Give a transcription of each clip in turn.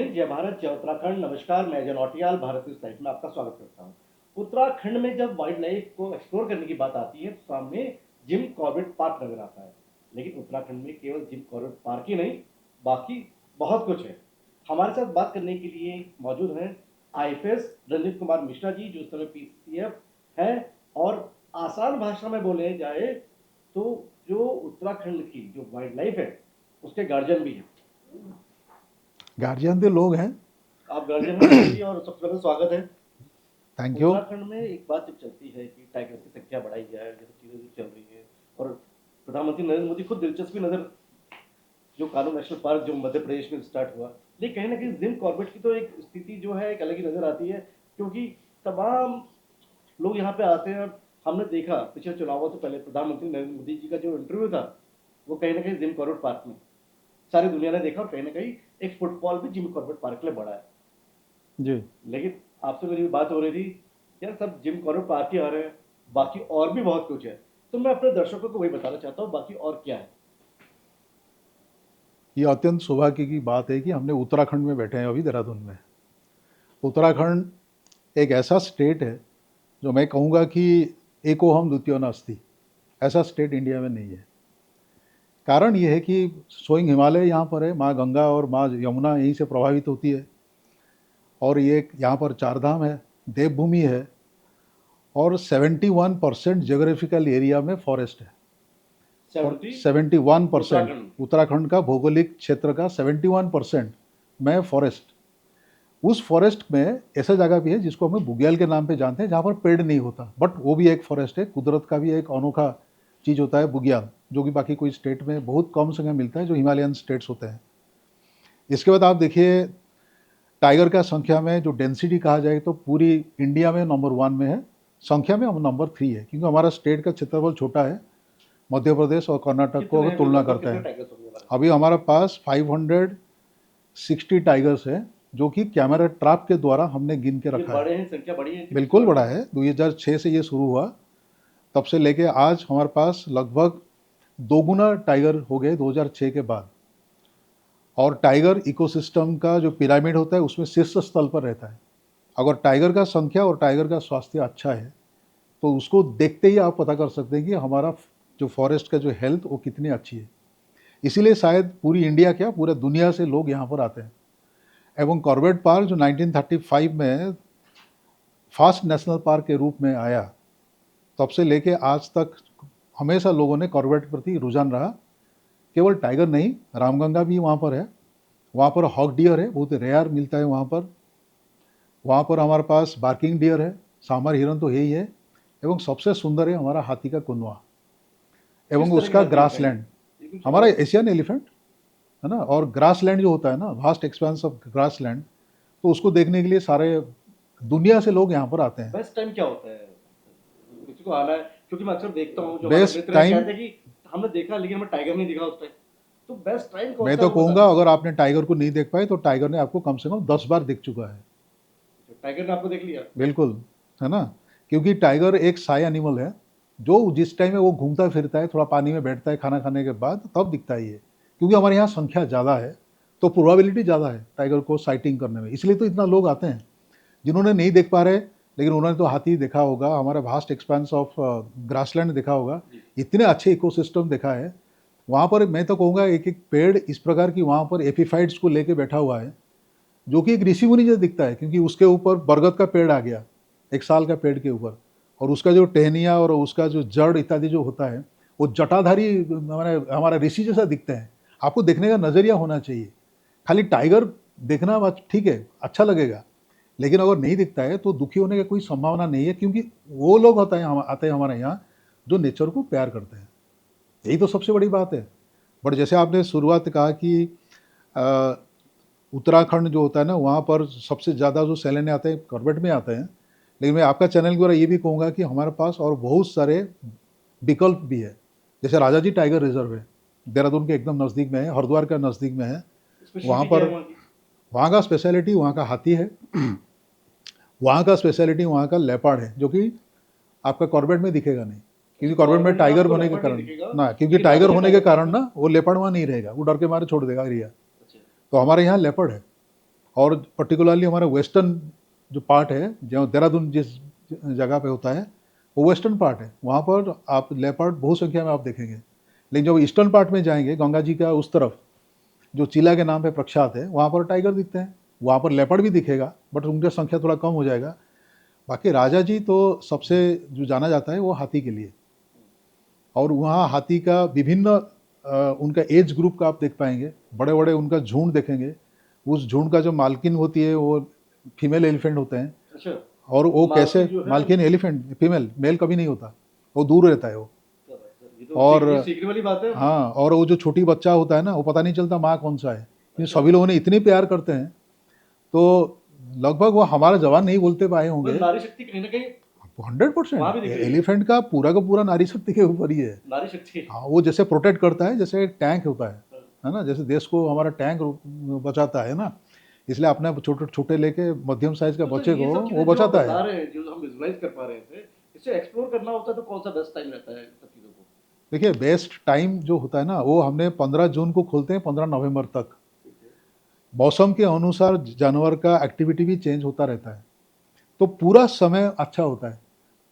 हिंद, जय भारत, जय उत्तराखंड। नमस्कार, मैं अजय नौटियाल भारत इस लाइफ में आपका स्वागत करता हूँ। उत्तराखंड में जब वाइल्ड लाइफ को एक्सप्लोर करने की बात आती है तो सामने जिम कॉर्बेट पार्क नजर आता है। लेकिन उत्तराखंड में केवल जिम कॉर्बेट पार्क ही नहीं, बाकी बहुत कुछ है। हमारे साथ बात करने के लिए मौजूद हैं आईएफएस रंजीत कुमार मिश्रा जी, जो इस समय पीसीएफ है। और आसान भाषा में बोले जाए तो जो उत्तराखंड की जो वाइल्ड लाइफ है उसके गार्जियन भी है। गार्जियन तो लोग हैं। आप गार्जियन हैं जी, और सबसे पहले स्वागत है। Thank you. उत्तराखंड में एक बात जब चलती है कि टाइगर की संख्या बढ़ाई जाए, जैसे चीजें जो चल रही है, और प्रधानमंत्री नरेंद्र मोदी खुद दिलचस्पी नजर, जो कानू नेशनल पार्क जो मध्य प्रदेश में स्टार्ट हुआ, लेकिन कहीं ना कहीं जिम कॉर्बेट की तो एक स्थिति जो है एक अलग ही नजर आती है, क्योंकि तमाम लोग यहाँ पे आते हैं। और हमने देखा पिछले चुनावों से पहले प्रधानमंत्री नरेंद्र मोदी जी का जो इंटरव्यू था वो कहीं ना कहीं जिम कॉर्बेट पार्क में सारी दुनिया ने देखा, और कहीं ना कहीं एक फुटबॉल भी जिम कॉर्बेट पार्क में बढ़ा है जी। लेकिन आपसे मेरी बात हो रही थी, यार सब जिम कॉर्बेट पार्क ही आ रहे हैं, बाकी और भी बहुत कुछ है। तो मैं अपने दर्शकों को वही बताना चाहता हूँ, बाकी और क्या है। ये अत्यंत सौभाग्य की बात है कि हमने उत्तराखंड में बैठे हैं अभी देहरादून में। उत्तराखंड एक ऐसा स्टेट है जो मैं कहूँगा कि एको हम द्वितीयो नास्ति, ऐसा स्टेट इंडिया में नहीं है। कारण ये है कि स्वयं हिमालय यहाँ पर है, माँ गंगा और माँ यमुना यहीं से प्रभावित होती है, और ये यहाँ पर चार धाम है, देवभूमि है, और 71% जोग्राफिकल एरिया में फॉरेस्ट है। 71% उत्तराखंड का भौगोलिक क्षेत्र का 71% में फॉरेस्ट। उस फॉरेस्ट में ऐसा जगह भी है जिसको हम बुग्याल के नाम पे जानते हैं, जहाँ पर पेड़ नहीं होता, बट वो भी एक फॉरेस्ट है। कुदरत का भी एक अनोखा चीज़ होता है बुग्याल, जो कि बाकी कोई स्टेट में बहुत कम जगह मिलता है, जो हिमालयन स्टेट्स होते हैं। इसके बाद आप देखिए, टाइगर का संख्या में जो डेंसिटी कहा जाए तो पूरी इंडिया में नंबर 1 में है, संख्या में हम नंबर 3 है, क्योंकि हमारा स्टेट का क्षेत्रफल छोटा है, मध्य प्रदेश और कर्नाटक को अगर तुलना करते हैं। अभी हमारे पास 560 टाइगर्स है, जो कि कैमरा ट्रैप के द्वारा हमने गिन के रखा है। संख्या बड़ी है, बिल्कुल बड़ा है। 2006 से ये शुरू हुआ, तब से लेके आज हमारे पास लगभग 2 गुना टाइगर हो गए 2006 के बाद। और टाइगर इकोसिस्टम का जो पिरामिड होता है उसमें शीर्ष स्थल पर रहता है। अगर टाइगर का संख्या और टाइगर का स्वास्थ्य अच्छा है तो उसको देखते ही आप पता कर सकते हैं कि हमारा जो फॉरेस्ट का जो हेल्थ वो कितनी अच्छी है। इसीलिए शायद पूरी इंडिया क्या पूरा दुनिया से लोग यहाँ पर आते हैं। एवं कॉर्बेट पार्क जो 1935 में फास्ट नेशनल पार्क के रूप में आया, तब से लेके आज तक हमेशा लोगों ने कॉर्बेट के प्रति रुझान रहा। केवल टाइगर नहीं, रामगंगा भी वहाँ पर है, वहाँ पर हॉक डियर है, बहुत रेयर मिलता है वहाँ पर। वहाँ पर हमारे पास बार्किंग डियर है, सांभर हिरन तो यही है, एवं सबसे सुंदर है हमारा हाथी का कुनवा, एवं उसका ग्रास लैंड, हमारा एशियन एलिफेंट है ना। और ग्रास लैंड जो होता है ना, vast expense of grass land, तो उसको देखने के लिए सारे दुनिया से लोग यहाँ पर आते हैं। बेस्ट टाइम क्या होता है किसी को आना है? क्योंकि मैं अक्सर देखता हूँ जो बेस्ट टाइम कि हमने देखा लेकिन हमें टाइगर नहीं दिखा उस टाइम। तो बेस्ट टाइम कौन सा? मैं तो कहूँगा अगर आपने टाइगर को नहीं देख पाए तो टाइगर ने आपको कम से कम 10 बार दिख चुका है। टाइगर ने आपको देख लिया? बिल्कुल, है ना। क्योंकि टाइगर एक साई एनिमल है, जो जिस टाइम में वो घूमता फिरता है, थोड़ा पानी में बैठता है खाना खाने के बाद, तब दिखता है ये। क्योंकि हमारे यहाँ संख्या ज़्यादा है तो प्रोबेबिलिटी ज़्यादा है टाइगर को साइटिंग करने में, इसलिए तो इतना लोग आते हैं। जिन्होंने नहीं देख पा रहे, लेकिन उन्होंने तो हाथी देखा होगा, हमारा वास्ट एक्सपेंस ऑफ ग्रासलैंड देखा होगा, इतने अच्छे इकोसिस्टम देखा है। वहाँ पर मैं तो कहूँगा एक एक पेड़ इस प्रकार की वहाँ पर एपीफाइट्स को लेके बैठा हुआ है, जो कि एक ऋषि मुनि जैसा दिखता है, क्योंकि उसके ऊपर बरगद का पेड़ आ गया, 1 साल का पेड़ के ऊपर, और उसका जो टहनिया और उसका जो जड़ इत्यादि जो होता है, वो जटाधारी हमारा ऋषि जैसा दिखते हैं। आपको देखने का नज़रिया होना चाहिए। खाली टाइगर देखना ठीक है, अच्छा लगेगा, लेकिन अगर नहीं दिखता है तो दुखी होने की कोई संभावना नहीं है, क्योंकि वो लोग होता है आते हैं हमारे यहाँ जो नेचर को प्यार करते हैं। यही तो सबसे बड़ी बात है। बट जैसे आपने शुरुआत कहा कि उत्तराखंड जो होता है ना, वहाँ पर सबसे ज़्यादा जो सैलानी आते हैं कॉर्बेट में आते हैं, लेकिन मैं आपका चैनल के द्वारा ये भी कहूँगा कि हमारे पास और बहुत सारे विकल्प भी है। जैसे राजा जी टाइगर रिजर्व है, देहरादून के एकदम नज़दीक में है, हरिद्वार का नज़दीक में है। वहाँ पर वहाँ का स्पेशलिटी वहाँ का हाथी है, वहाँ का स्पेशलिटी वहाँ का लेपर्ड है, जो कि आपका कॉर्बेट में दिखेगा नहीं, क्योंकि कॉर्बेट में टाइगर होने के कारण ना, क्योंकि टाइगर होने के कारण ना वो लेपर्ड वहाँ नहीं रहेगा, वो डर के मारे छोड़ देगा एरिया। तो हमारे यहाँ लेपर्ड है, और पर्टिकुलरली हमारा वेस्टर्न जो पार्ट है, जो देहरादून जिस जगह पे होता है वो वेस्टर्न पार्ट है, वहाँ पर आप लेपर्ड बहुत संख्या में आप देखेंगे। लेकिन जब ईस्टर्न पार्ट में जाएंगे गंगा जी का उस तरफ, जो चिला के नाम पे प्रख्यात है, वहाँ पर टाइगर दिखते हैं, वहाँ पर लेपर्ड भी दिखेगा, बट उनकी संख्या थोड़ा कम हो जाएगा। बाकी राजा जी तो सबसे जो जाना जाता है वो हाथी के लिए, और वहाँ हाथी का विभिन्न उनका एज ग्रुप का आप देख पाएंगे, बड़े बड़े उनका झुंड देखेंगे। उस झुंड का जो मालकिन होती है वो फीमेल एलिफेंट होते हैं, अच्छा, और वो कैसे मालकिन जो है मालकिन एलिफेंट फीमेल, मेल कभी नहीं होता, वो दूर रहता है वो। क्या बात है, ये तो और सीखने वाली बात है। हाँ, और वो जो छोटी बच्चा होता है ना, वो पता नहीं चलता माँ कौन सा है, क्योंकि अच्छा, सभी लोगों ने इतनी प्यार करते हैं। तो लगभग वो हमारा जवान नहीं बोलते पाए होंगे। मतलब नारी शक्ति कहीं ना कहीं वहां भी 100% दिख रही है। एलिफेंट का पूरा नारी शक्ति के ऊपर ही है। नारी शक्ति। हाँ, वो जैसे प्रोटेक्ट करता है, जैसे एक टैंक होता है ना, जैसे देश को हमारा टैंक बचाता है ना, इसलिए अपने छोटे छोटे लेके मध्यम साइज का तो बच्चे ये को सब वो चीजें जो बचाता बता है। रहे हैं, जो हम विजुलाइज कर पा रहे थे, इसे एक्सप्लोर करना होता है तो कौन सा बेस्ट टाइम रहता है इन सब चीजों को? देखिए, बेस्ट टाइम जो होता है ना, वो हमने 15 जून को खोलते हैं, 15 नवंबर तक। ठीक है। मौसम के अनुसार जानवर का एक्टिविटी भी चेंज होता रहता है, तो पूरा समय अच्छा होता है।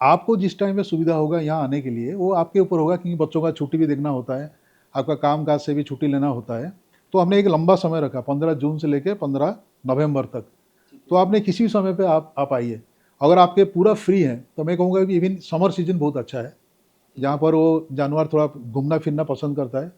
आपको जिस टाइम में सुविधा होगा यहाँ आने के लिए, वो आपके ऊपर होगा, क्योंकि बच्चों का छुट्टी भी देखना होता है, आपका काम काज से भी छुट्टी लेना होता है। तो हमने एक लंबा समय रखा, 15 जून से लेकर 15 नवंबर तक। ठीक तो है। आपने किसी समय पे आप आइए। अगर आपके पूरा फ्री हैं तो मैं कहूँगा कि इवन समर सीजन बहुत अच्छा है, जहाँ पर वो जानवर थोड़ा घूमना फिरना पसंद करता है,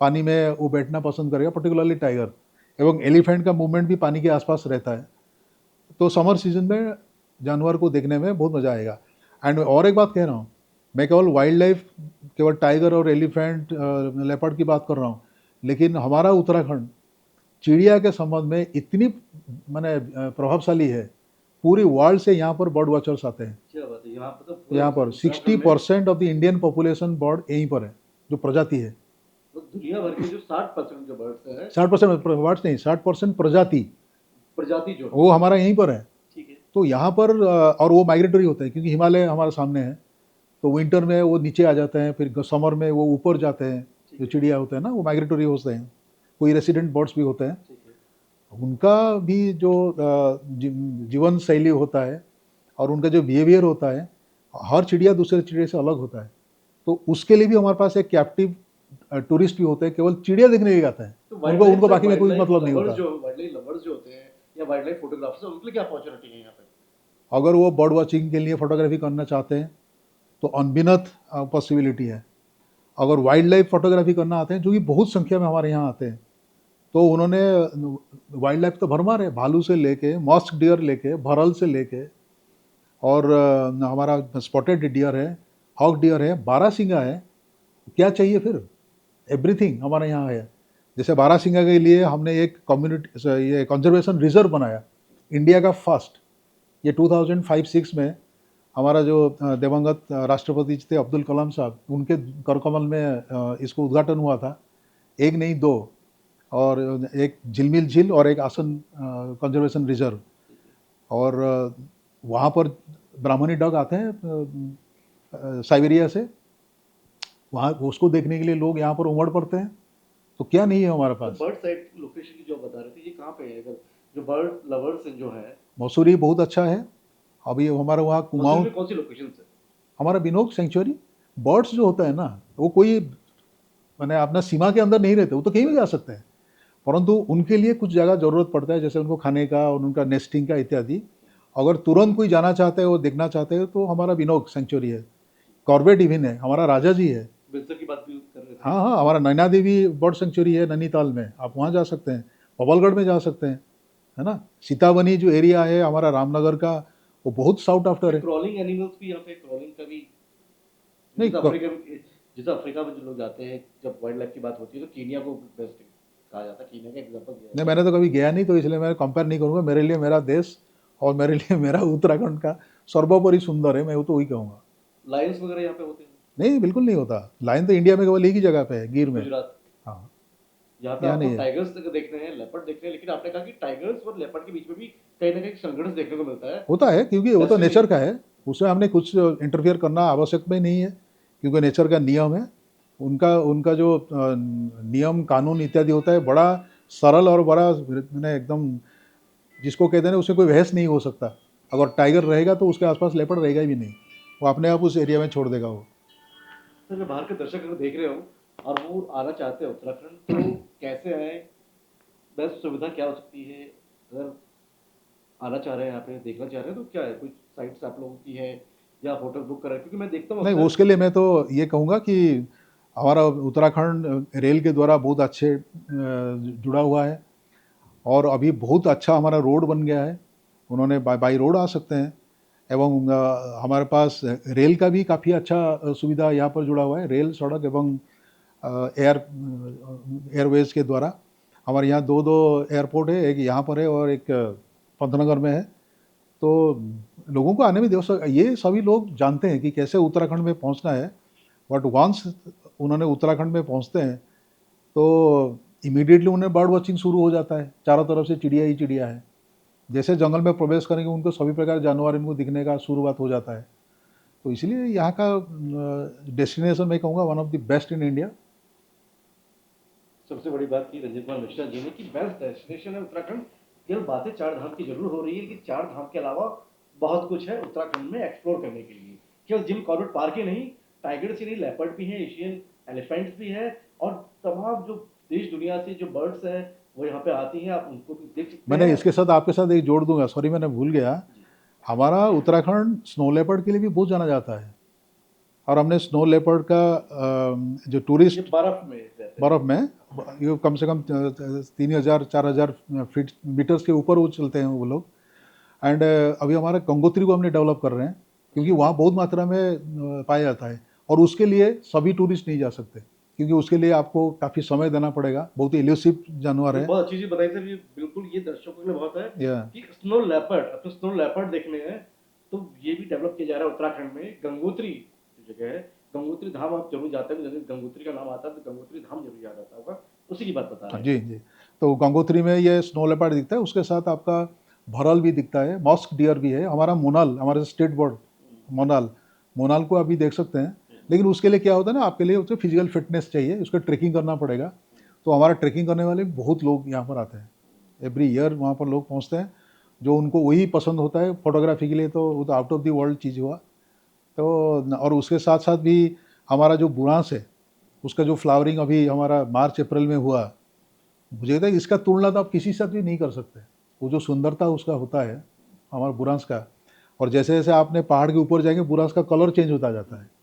पानी में वो बैठना पसंद करेगा, पर्टिकुलरली टाइगर। एवं एलिफेंट का मूवमेंट भी पानी के आसपास रहता है, तो समर सीजन में जानवर को देखने में बहुत मज़ा आएगा। एंड और एक बात कह रहा हूँ, मैं केवल वाइल्ड लाइफ, केवल टाइगर और एलिफेंट लेपर्ड की बात कर रहा हूँ, लेकिन हमारा उत्तराखंड चिड़िया के संबंध में इतनी माने प्रभावशाली है, पूरी वर्ल्ड से यहाँ पर बर्ड वॉचर्स आते हैं। क्या बात है, यहाँ पर तो पूरा यहाँ पर उत्तराखंड में 60% of the Indian population bird यहीं पर है, जो प्रजाति है। तो दुनिया भर के जो 60% जो बर्ड्स है, 60% बर्ड्स नहीं, 60% प्रजाति, प्रजाति जो है, वो हमारा यहीं पर है। ठीक है। तो यहाँ पर और वो माइग्रेटरी होते हैं, क्योंकि हिमालय हमारे सामने है, तो विंटर में वो नीचे आ जाते हैं, फिर समर में वो ऊपर जाते हैं। ठीक जो है। चिड़िया होते हैं ना, वो माइग्रेटरी होते हैं, कोई रेसिडेंट बर्ड्स भी होते हैं। ठीक है। उनका भी जो जीवन शैली होता है और उनका जो बिहेवियर होता है, हर चिड़िया दूसरे चिड़िया से अलग होता है। तो उसके लिए भी हमारे पास एक कैप्टिव टूरिस्ट भी होते हैं, केवल चिड़िया देखने के लिए आता है, तो उनको उनको बाकी में कोई मतलब नहीं होता। वाइल्ड लाइफ लवर्स जो होते हैं या वाइल्ड लाइफ फोटोग्राफर्स, उनके लिए क्या अपॉर्चुनिटी है यहाँ पे? अगर वो बर्ड वॉचिंग के लिए फोटोग्राफी करना चाहते हैं तो अनगिनत पॉसिबिलिटी है। अगर वाइल्ड लाइफ फोटोग्राफी करना आते हैं, जो कि बहुत संख्या में हमारे यहाँ आते हैं, तो उन्होंने वाइल्ड लाइफ तो भरमार है, भालू से लेके मस्क डियर लेके भरल से लेके, और हमारा स्पॉटेड डियर है, हॉक डियर है, बारहसिंगा है, क्या चाहिए फिर? एवरीथिंग हमारे यहाँ है। जैसे बारहसिंगा के लिए हमने एक कम्युनिटी, ये कंजर्वेशन रिजर्व बनाया, इंडिया का फर्स्ट। ये 2005-06 में हमारा जो दिवंगत राष्ट्रपति थे अब्दुल कलाम साहब, उनके करकमल में इसको उद्घाटन हुआ था। एक नहीं दो, और एक झिलमिल झील और एक आसन कंजर्वेशन रिजर्व। और वहाँ पर ब्राह्मणी डॉग आते हैं साइबेरिया से, वहाँ उसको देखने के लिए लोग यहाँ पर उमड़ पड़ते हैं। तो क्या नहीं है हमारे पास? बर्ड साइट लोकेशन की जो बता रहे थे, ये कहाँ पे है? अगर जो बर्ड लवर्स जो है, मसूरी बहुत अच्छा है। अभी हमारा वहाँ मसूरी कुमाऊं, में कौन सी लोकेशन है? हमारा बिनोक सेंचुरी। बर्ड्स जो होता है ना, वो कोई मैंने अपना सीमा के अंदर नहीं रहते, वो तो कहीं भी जा सकते हैं, परंतु उनके लिए कुछ जगह ज़रूरत पड़ता है, जैसे उनको खाने का और उनका नेस्टिंग का इत्यादि। अगर तुरंत कोई जाना चाहते हैं, वो देखना चाहते हैं, तो हमारा बिनोक सेंचुरी है। कॉर्बेट इवन है, हमारा राजा जी है। विल्सन की बात भी कर रहे थे। हाँ हाँ, हमारा नैना देवी बर्ड सेंचुरी है नैनीताल में, आप वहाँ जा सकते हैं। पवलगढ़ में जा सकते हैं, है ना। सीतावनी जो एरिया है हमारा रामनगर का, वो बहुत साउट आफ्टर है। क्रॉलिंग एनिमल्स भी यहाँ पे, क्रॉलिंग का भी, नहीं, जैसे अफ्रीका में जो लोग जाते हैं, जब वाइल्ड लाइफ की बात होती है तो कीनिया को बेस्ट कहा जाता है। कीनिया का एग्जांपल दिया नहीं, मैंने तो कभी गया नहीं, तो इसलिए मैं कंपेयर नहीं करूँगा। मेरे लिए मेरा देश और मेरे लिए मेरा उत्तराखंड का सर्वोपरि सुंदर है, मैं वो तो वही कहूँगा। लायंस वगैरह यहाँ पे होते हैं? नहीं, बिल्कुल नहीं होता। लायन तो इंडिया में केवल एक ही जगह पे है, गिर में। गुजरात। हाँ, यहाँ पे यहाँ आपको नहीं है। टाइगर्स देखने हैं, लेपर्ड देखने हैं, लेकिन आपने कहा कि टाइगर्स और लेपर्ड के बीच में भी कहीं ना कहीं संघर्ष देखने को मिलता है। होता है, क्योंकि वो तो Destiny। नेचर का है, उसमें हमने कुछ इंटरफियर करना आवश्यक भी नहीं है, क्योंकि नेचर का नियम है। उनका उनका जो नियम कानून इत्यादि होता है, बड़ा सरल और बड़ा मैंने एकदम जिसको कहते हैं उससे कोई बहस नहीं हो सकता। अगर टाइगर रहेगा तो उसके आसपास लेपर्ड रहेगा भी नहीं, वो अपने आप उस एरिया में छोड़ देगा वो। सर, जो बाहर के दर्शक अगर देख रहे हो और वो आना चाहते हैं उत्तराखंड, तो कैसे आए? बेस्ट सुविधा क्या हो सकती है? अगर आना चाह रहे हैं, यहाँ पे देखना चाह रहे हैं, तो क्या है, कुछ साइट्स आप लोगों की है या होटल बुक करा है? क्योंकि मैं देखता हूँ नहीं, अक्सर। उसके लिए मैं तो ये कहूँगा कि हमारा उत्तराखंड रेल के द्वारा बहुत अच्छे जुड़ा हुआ है, और अभी बहुत अच्छा हमारा रोड बन गया है। उन्होंने बाई रोड आ सकते हैं, एवं हमारे पास रेल का भी काफ़ी अच्छा सुविधा यहाँ पर जुड़ा हुआ है। रेल, सड़क एवं एयरवेज के द्वारा हमारे यहाँ दो एयरपोर्ट है, एक यहाँ पर है और एक पंतनगर में है। तो लोगों को आने में ये सभी लोग जानते हैं कि कैसे उत्तराखंड में पहुंचना है, बट वंस उन्होंने उत्तराखंड में पहुंचते हैं तो इमीडिएटली उन्हें बर्ड वॉचिंग शुरू हो जाता है। चारों तरफ से चिड़िया ही चिड़िया है। जैसे जंगल में प्रवेश करेंगे उनको सभी प्रकार जानवर इनको दिखने का शुरुआत हो जाता है। तो इसलिए यहाँ का डेस्टिनेशन मैं कहूँगा one of the best in India. सबसे बड़ी बात की रंजीत कुमार मिश्रा जी ने कि बेस्ट डेस्टिनेशन है उत्तराखंड। केवल बातें चार धाम की जरूर हो रही है कि चार धाम के अलावा बहुत कुछ है उत्तराखंड में एक्सप्लोर करने के लिए। केवल जिम कॉर्बेट पार्क ही नहीं, टाइगर्स ही नहीं, लेपर्ड भी है, एशियन एलिफेंट्स भी है, और तमाम जो देश दुनिया से जो बर्ड्स हैं वो यहाँ पे आती हैं, आप उनको भी देख सकते मैंने हैं। इसके साथ आपके साथ एक जोड़ दूंगा, सॉरी मैंने भूल गया। हमारा उत्तराखंड स्नो लेपर्ड के लिए भी बहुत जाना जाता है, और हमने स्नो लेपर्ड का जो टूरिस्ट ये बर्फ में रहते हैं। बर्फ में ये कम से कम 3000-4000 फीट मीटर्स के ऊपर वो चलते हैं वो लोग। एंड अभी हमारा गंगोत्री को हमने डेवलप कर रहे हैं, क्योंकि वहाँ बहुत मात्रा में पाया जाता है, और उसके लिए सभी टूरिस्ट नहीं जा सकते, क्योंकि उसके लिए आपको काफ़ी समय देना पड़ेगा। बहुत ही इल्यूसिव जानवर है। बहुत अच्छी चीज बताई सर, ये बिल्कुल ये दर्शकों के लिए बहुत है या कि स्नो लेपर्ड, अब तो स्नो लेपर्ड देखने हैं तो ये भी डेवलप किया जा रहा है उत्तराखंड में। गंगोत्री जो जगह है, गंगोत्री धाम आप जरूर जाते हैं, जब गंगोत्री का नाम आता है तो गंगोत्री धाम जरूर याद आता होगा, उसी की बात बता रहे हैं। जी जी, तो गंगोत्री में ये स्नो लेपर्ड दिखता है, उसके साथ आपका भरल भी दिखता है, मॉस्क डियर भी है, हमारा मोनाल, हमारे स्टेट बर्ड मोनाल, मोनाल को अभी देख सकते हैं। लेकिन उसके लिए क्या होता है ना, आपके लिए उसको फिजिकल फिटनेस चाहिए, उसको ट्रेकिंग करना पड़ेगा। तो हमारा ट्रेकिंग करने वाले बहुत लोग यहाँ पर आते हैं, एवरी ईयर वहाँ पर लोग पहुँचते हैं, जो उनको वही पसंद होता है फोटोग्राफी के लिए, तो वो तो आउट ऑफ द वर्ल्ड चीज़ हुआ। तो और उसके साथ साथ भी हमारा जो बुरांस है, उसका जो फ्लावरिंग अभी हमारा मार्च अप्रैल में हुआ, मुझे लगता है इसका तुलना तो आप किसी साथ भी नहीं कर सकते। वो जो सुंदरता उसका होता है हमारा बुरांस का, और जैसे जैसे आपने पहाड़ के ऊपर जाएंगे बुरांस का कलर चेंज होता जाता है।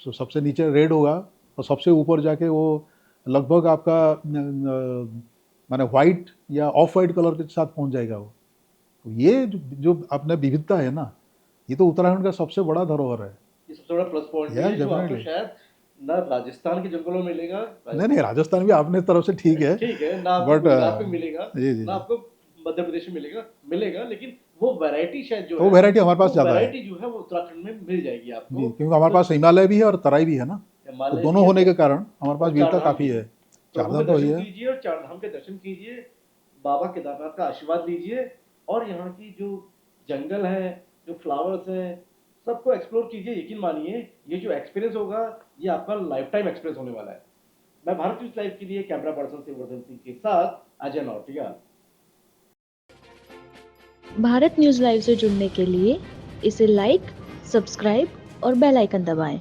तो सबसे नीचे रेड होगा और सबसे ऊपर जाके वो लगभग आपका माने वाइट या ऑफ वाइट कलर के साथ पहुंच जाएगा वो। तो ये जो अपने विविधता है ना, ये तो उत्तराखंड का सबसे बड़ा धरोहर है। ये सबसे बड़ा प्लस पॉइंट Yeah, है जो आपको definitely. शायद ना राजस्थान के जंगलों में मिलेगा। नहीं, राजस्थान भी अपने तरफ से ठीक है, ठीक है ना, आपको बट गुजरात में मिलेगा, जी जी, ना आपको मध्य प्रदेश में मिलेगा मिलेगा लेकिन वो वैरायटी शायद जो वो है, वैरायटी हमारे पास वो ज़्यादा है वैरायटी जो है वो उत्तराखंड में मिल जाएगी जी, आपको। क्योंकि हमारे तो पास हिमालय भी है और तराई भी है ना, तो हिमालय दोनों भी होने है के कारण हमारे पास और विविधता चार धाम काफ़ी भी है। है। प्रभु चारधाम के तो वही दर्शन है। कीजिए और चार धाम के दर्शन कीजिए, बाबा केदारनाथ का आशीर्वाद लीजिए, और यहाँ की जो जंगल है, जो फ्लावर्स हैं, सबको एक्सप्लोर कीजिए। यकीन मानिए ये जो एक्सपीरियंस होगा ये आपका लाइफ टाइम एक्सपीरियंस होने वाला है। मैं भारत न्यूज लाइव के लिए कैमरा पर्सन शिववर्धन सिंह के साथ अजय नौटियाल। भारत न्यूज़ लाइव से जुड़ने के लिए इसे लाइक, सब्सक्राइब और बेल आइकन दबाएं।